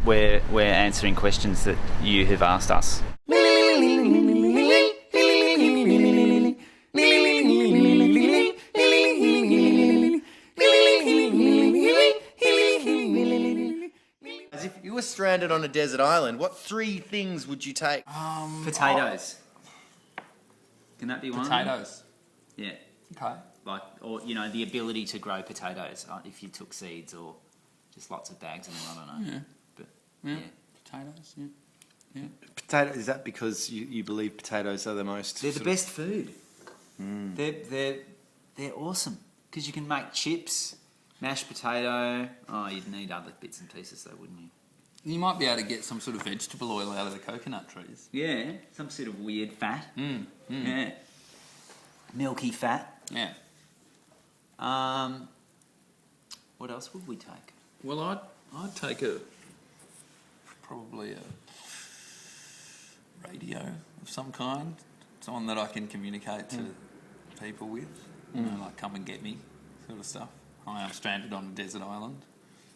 We're answering questions that you have asked us. As if you were stranded on a desert island, what 3 things would you take? Potatoes. Can that be one? Potatoes. Yeah. Okay. Like, or the ability to grow potatoes if you took seeds or just lots of bags of them. I don't know. Yeah. But Yeah. Potatoes. Yeah. Yeah. Potato, is that because you believe potatoes are the most... They're the best food. They're awesome because you can make chips, mashed potato. Oh, you'd need other bits and pieces though, wouldn't you? You might be able to get some sort of vegetable oil out of the coconut trees. Yeah, some sort of weird fat. Mm. Yeah, milky fat. Yeah. What else would we take? Well, I'd take probably a radio of some kind, someone that I can communicate to people with. Like come and get me, sort of stuff. I'm stranded on a desert island.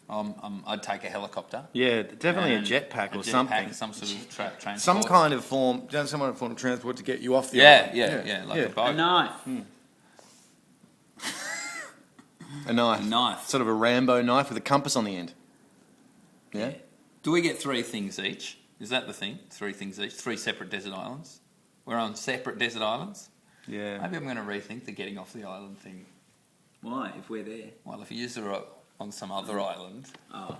I'd take a helicopter. Yeah, definitely a jetpack or something. Some sort of transport. Some kind of form of transport to get you off the Yeah, island. yeah, like a boat. A knife. A knife. A knife. Sort of a Rambo knife with a compass on the end. Yeah? Do we get 3 things each? Is that the thing? 3 things each? 3 separate desert islands? We're on separate desert islands? Yeah. Maybe I'm going to rethink the getting off the island thing. Why? If we're there. Well, if you are on some other island, Oh.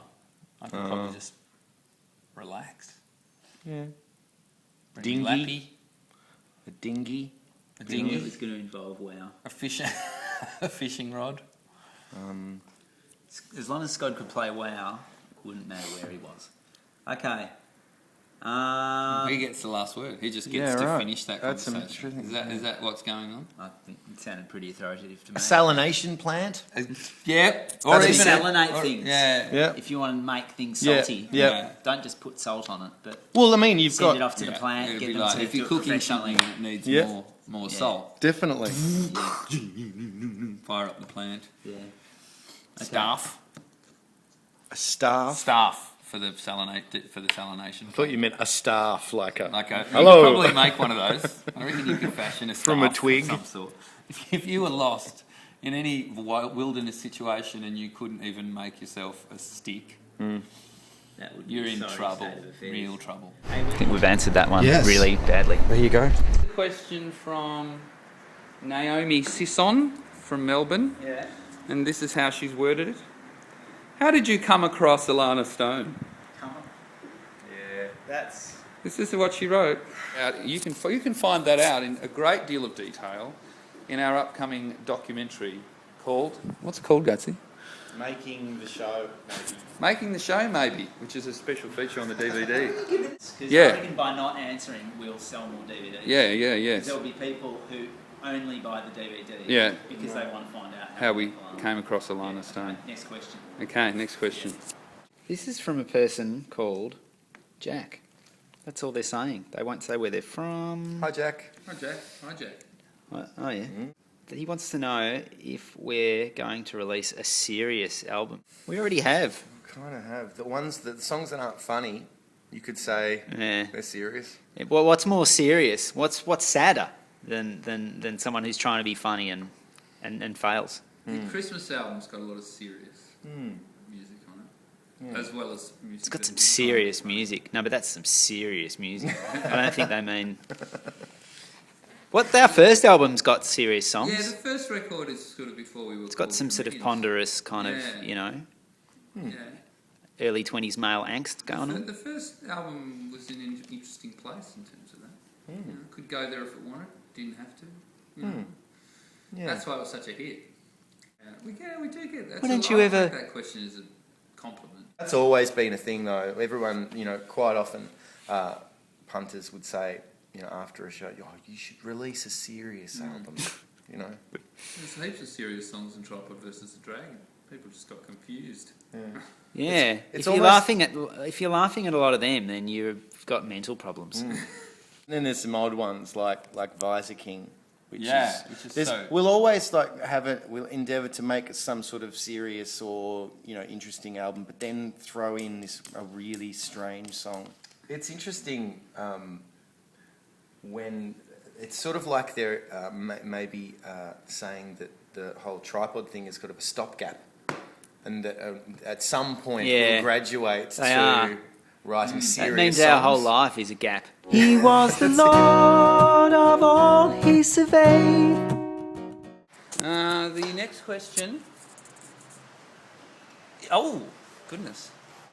I can probably just relax. Yeah. Bring Dinghy. a lappy, A dinghy. a It dinghy, was going to involve wow. a fishing rod. As long as Scott could play wow, it wouldn't matter where he was. Okay. I He gets the last word. He just Yeah, gets to right. finish that That's some conversation. interesting- Is that what's going on? think it sounded pretty authoritative to me. A salination plant. Yeah. Or That's even a- salinate things. Yeah. Yeah. If you want to make things Yeah, salty, yeah. don't just put salt on it, but Well, I mean, you've send got... it off to the Yeah, plant, it'd get be them like to if do you're it cooking professionally. something that needs Yeah. more Yeah. salt, Definitely. fire up the plant. Yeah. Okay. Staff A staff. for the salination. I thought you meant a staff, like a... Like a, Hello. You could probably make one of those. I reckon you could fashion a staff From a twig. of some sort. If you were lost in any wilderness situation and you couldn't even make yourself a stick, That would be you're in sorry trouble, state of affairs. real trouble. I think we've answered that one Yes. really badly. There you go. Question from Naomi Sisson from Melbourne, Yeah. and this is how she's worded it. How did you come across Elana Stone? Come on. Yeah, that's... This is what she wrote. You can find that out in a great deal of detail in our upcoming documentary called... What's it called, Gutsy? Making the show, maybe. Making the Show, maybe, which is a special feature on the DVD. Because Yeah. I reckon by not answering, we'll sell more DVDs. Yeah. There'll be people who only buy the DVD Yeah. because they want to find out How we people are. came across Elana Stone. Okay, next question. Okay, next question. This is from a person called Jack. That's all they're saying. They won't say where they're from. Hi, Jack. Hi, Jack. Hi, Jack. Oh yeah. He wants to know if we're going to release a serious album. We already have. Kind of have. The songs that aren't funny, you could say Yeah. they're serious. Well, what's more serious? What's sadder than someone who's trying to be funny and fails? The Christmas album's got a lot of serious music on it, as well as music. It's got some serious music. No, but that's some serious music. I don't think they mean... What, our first album's got serious songs. Yeah, the first record is sort of before we were. It's got some sort of ponderous kind of, Yeah. early 20s male angst going on. The first album was in an interesting place in terms of that. You know, could go there if it wanted, didn't have to. You know. Yeah. That's why it was such a hit. We do get that. Why don't you ever- That question is a compliment. That's always been a thing, though. Everyone, quite often, punters would say, after a show, you should release a serious album, There's heaps of serious songs in Tripod versus the Dragon. People just got confused. Yeah. It's if almost- you're laughing at a lot of them, then you've got mental problems. Then there's some odd ones like Visor King, Which which is so... We'll always we'll endeavour to make it some sort of serious or interesting album, but then throw in a really strange song. It's interesting when it's sort of like they're maybe saying that the whole tripod thing is kind of a stopgap, and that at some point we'll graduate to writing serious That means songs. our whole life is a gap. He was the Lord of all he surveyed. The next question. Oh, goodness.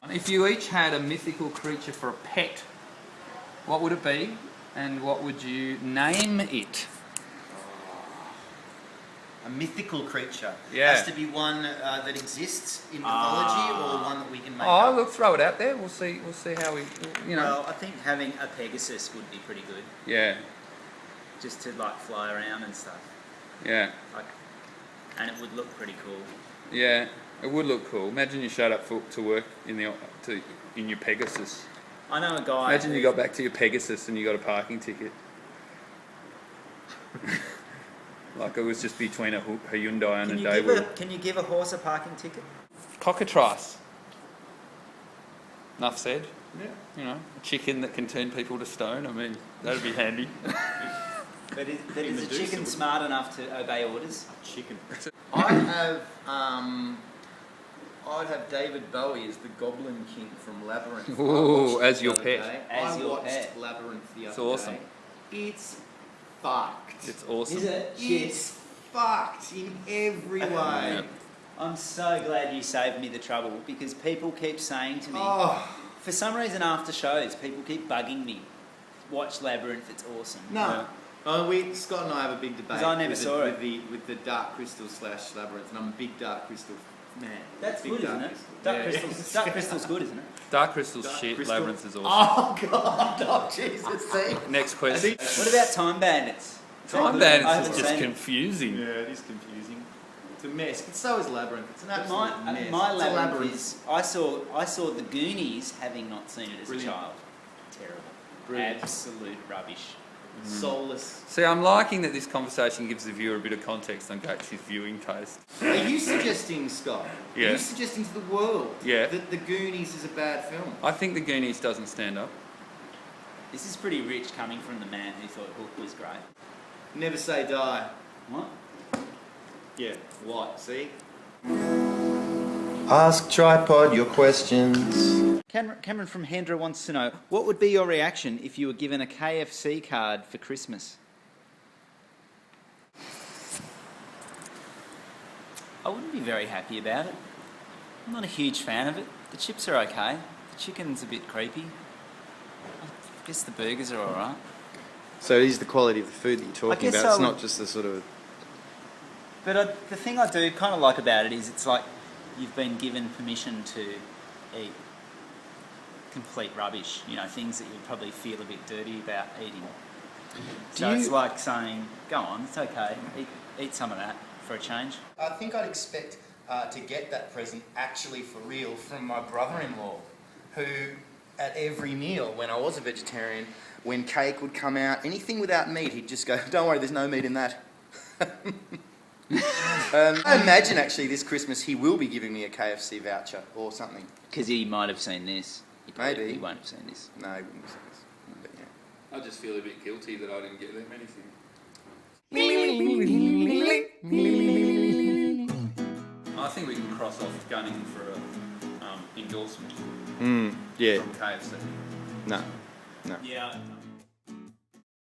If you each had a mythical creature for a pet, what would it be and what would you name it? A mythical creature. Yeah. Has to be one that exists in mythology or one that we can make Oh, up. look, throw it out there. We'll see how we, Well, I think having a Pegasus would be pretty good, Yeah, just to fly around and stuff. yeah, And it would look pretty cool. yeah. It would look cool. Imagine you showed up to work in your Pegasus. I know a guy. Imagine you got back to your Pegasus and you got a parking ticket. Like it was just between a Hyundai and a Daewoo. Can you give a horse a parking ticket? Cockatrice. Enough said. Yeah. A chicken that can turn people to stone. I mean, that'd be handy. But is a chicken smart enough to obey orders? Chicken. I'd have David Bowie as the Goblin King from Labyrinth. Ooh, as your pet. As I your watched pet. Labyrinth the other It's awesome. day. It's fucked. It's awesome. Is it? It's fucked in every way. Yeah. I'm so glad you saved me the trouble, because people keep saying to me, Oh for some reason after shows, people keep bugging me, watch Labyrinth, it's awesome. no. Scott and I have a big debate. 'Cause I never with saw it. with the Dark Crystal / Labyrinth, and I'm a big Dark Crystal man. That's Big good, isn't it? Dark Crystal's good, isn't it? Dark Crystal's Dark shit. Crystal. Labyrinth is awesome. Oh God! Oh Jesus! See. Next question. What about Time Bandits? Is that Time good? I Bandits haven't is just seen it. confusing. Yeah, it is confusing. It's a mess, but so is Labyrinth. It's an But absolute mess. my It's a Labyrinth is, I saw the Goonies, having not seen it as Brilliant. a child. Terrible. Brilliant. Absolute rubbish. Soulless. See, I'm liking that this conversation gives the viewer a bit of context on Gates' viewing taste. Are you suggesting, Scott? Yeah. Are you suggesting to the world Yeah. that The Goonies is a bad film? I think the Goonies doesn't stand up. This is pretty rich coming from the man who thought Hook was great. Never say die. What? Yeah. What? See? Ask Tripod your questions. Cameron from Hendra wants to know, what would be your reaction if you were given a KFC card for Christmas? I wouldn't be very happy about it. I'm not a huge fan of it. The chips are okay. The chicken's a bit creepy. I guess the burgers are alright. So it is the quality of the food that you're talking guess about. It's I not would- just the sort of... But the thing I do kind of like about it is it's like you've been given permission to eat complete rubbish, things that you'd probably feel a bit dirty about eating. So it's like saying, go on, it's okay, eat some of that for a change. I think I'd expect to get that present actually for real from my brother-in-law, who at every meal, when I was a vegetarian, when cake would come out, anything without meat, he'd just go, don't worry, there's no meat in that. I imagine actually this Christmas he will be giving me a KFC voucher or something. Because he might have seen this. Maybe. He won't have seen this. No, he wouldn't say this. But yeah. I just feel a bit guilty that I didn't get them anything. I think we can cross off gunning for a endorsement Yeah. from KFC. No. Yeah.